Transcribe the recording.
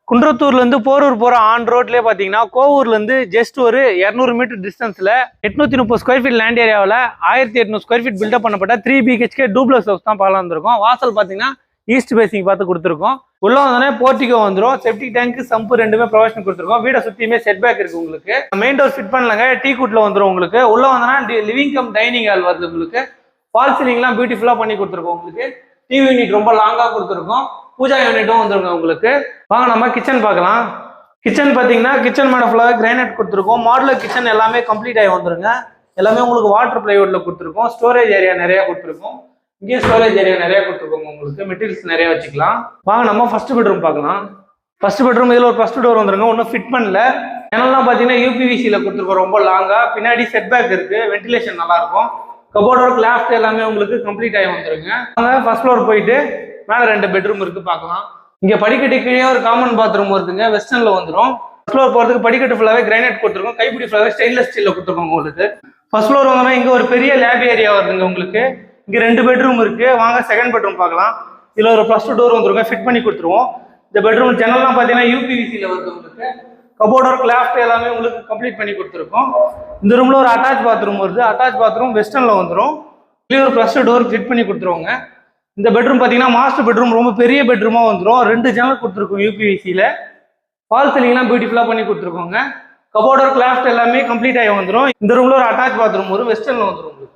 குன்றத்தூர்லேருந்து போரூர் போகிற ஆன் ரோட்லேயே பார்த்தீங்கன்னா கோவூர்லேருந்து ஜஸ்ட் ஒரு 200 மீட்டர் டிஸ்டன்ஸில் 830 ஸ்கொயர் ஃபீட் லேண்ட் ஏரியாவில் 1800 ஸ்கொயர் ஃபீட் பில்டப் பண்ணப்பட்ட 3 BHK டூப்ளக்ஸ் ஹவுஸ் தான் பார்க்கலாம் வந்திருக்கோம். வாசல் பார்த்தீங்கன்னா ஈஸ்ட் பேசிங் பார்த்து கொடுத்துருக்கோம். உள்ள வந்தோடனே போர்ட்டிகோ வந்துடும். செப்டிக் டேங்க் சம்பு ரெண்டுமே ப்ரொவிஷன் கொடுத்துருக்கோம். வீடை சுற்றியுமே செட் பேக் இருக்குது. உங்களுக்கு மெயின் டோர் ஃபிட் பண்ணலங்க, டீ கூட்டில் வந்துடும். உங்களுக்கு உள்ள வந்தோன்னா லிவிங் கம் டைனிங் ஹால் வருது. உங்களுக்கு ஃபால் சீலிங்லாம் பியூட்டிஃபுல்லாக பண்ணி கொடுத்துருக்கோம். உங்களுக்கு டிவி யூனிட் ரொம்ப லாங்காக கொடுத்துருக்கோம். பூஜா யூனிட்டும் வந்துருங்க. உங்களுக்கு வாங்க நம்ம கிச்சன் பார்க்கலாம். கிச்சன் பார்த்தீங்கன்னா கிச்சன் மேடம் ஃபுல்லாக கிரானைட் கொடுத்துருக்கோம். மாடுலர் கிச்சன் எல்லாமே கம்ப்ளீட் ஆகி வந்துருங்க. எல்லாமே உங்களுக்கு வாட்டர் பிளைவுட்ல கொடுத்துருக்கோம். ஸ்டோரேஜ் ஏரியா நிறைய கொடுத்துருக்கோம். இங்கேயும் ஸ்டோரேஜ் ஏரியா நிறைய கொடுத்துருக்கோம். உங்களுக்கு மெட்டீரியல்ஸ் நிறைய வச்சுக்கலாம். வாங்க நம்ம ஃபர்ஸ்ட் பெட்ரூம் பார்க்கலாம். ஃபர்ஸ்ட் பெட்ரூம் இதில் ஒரு ஃபர்ஸ்ட் டோர் வந்துருங்க. ஒன்றும் ஃபிட் பண்ணல. ஜன்னல்லாம் பார்த்தீங்கன்னா UPVCயில் கொடுத்துருக்கோம். ரொம்ப லாங்கா. பின்னாடி செட் பேக் இருக்கு. வென்டிலேஷன் நல்லா இருக்கும். கபோர்ட் ஒர்க் லேஃப்ட் எல்லாமே உங்களுக்கு கம்ப்ளீட் ஆகி வந்துருங்க. வாங்க ஃபர்ஸ்ட் ஃப்ளோர் போயிட்டு மேலே 2 பெட்ரூம் இருக்கு பார்க்கலாம். இங்கே படிக்கட்டு கீழே ஒரு காமன் பாத்ரூம் வருதுங்க. வெஸ்டர்ன்ல வந்துடும். ஃபர்ஸ்ட் ஃப்ளோர் போகிறதுக்கு படிக்கட்டு ஃபுல்லாகவே கிரானைட் கொடுத்துருக்கோம். கைப்பிடி ஃபுல்லாகவே ஸ்டெயின்லெஸ் ஸ்டீல்ல கொடுத்துருக்கோம். உங்களுக்கு ஃபர்ஸ்ட் ஃப்ளோர் வந்தோம்னா இங்கே ஒரு பெரிய லேப் ஏரியா வருதுங்க. உங்களுக்கு இங்கே 2 பெட்ரூம் இருக்கு. வாங்க செகண்ட் பெட்ரூம் பார்க்கலாம். இதில் ஒரு ஃபர்ஸ்ட் டோர் வந்துருங்க. ஃபிட் பண்ணி கொடுத்துருவோம். இந்த பெட்ரூம் ஜன்னல்லாம் பார்த்தீங்கன்னா UPVCயில் வருது. உங்களுக்கு கபோர்ட் ஒர்க் லேஃப்ட் எல்லாமே உங்களுக்கு கம்ப்ளீட் பண்ணி கொடுத்துருக்கோம். இந்த ரூம்ல ஒரு அட்டாச் பாத்ரூம் வருது. அட்டாச் பாத்ரூம் வெஸ்டர்ன்ல வந்துடும். இதுலேயே ஒரு ஃபர்ஸ்ட் டோர் ஃபிட் பண்ணி கொடுத்துருவாங்க. இந்த பெட்ரூம் பார்த்தீங்கன்னா மாஸ்டர் பெட்ரூம் ரொம்ப பெரிய பெட்ரூமாக வந்துடும். 2 ஜன்னல் கொடுத்துருக்கோம். UPVCயில் ஃபால் சீலிங்லாம் பியூட்டிஃபுல்லாக பண்ணி கொடுத்துருக்கோங்க. கபோர்ட் ஒர்க் லேஃப்ட் எல்லாமே கம்ப்ளீட் ஆகி வந்துடும். இந்த ரூம்ல ஒரு அட்டாச் பாத்ரூம் வரும். வெஸ்டர்ன்ல வந்துடும். உங்களுக்கு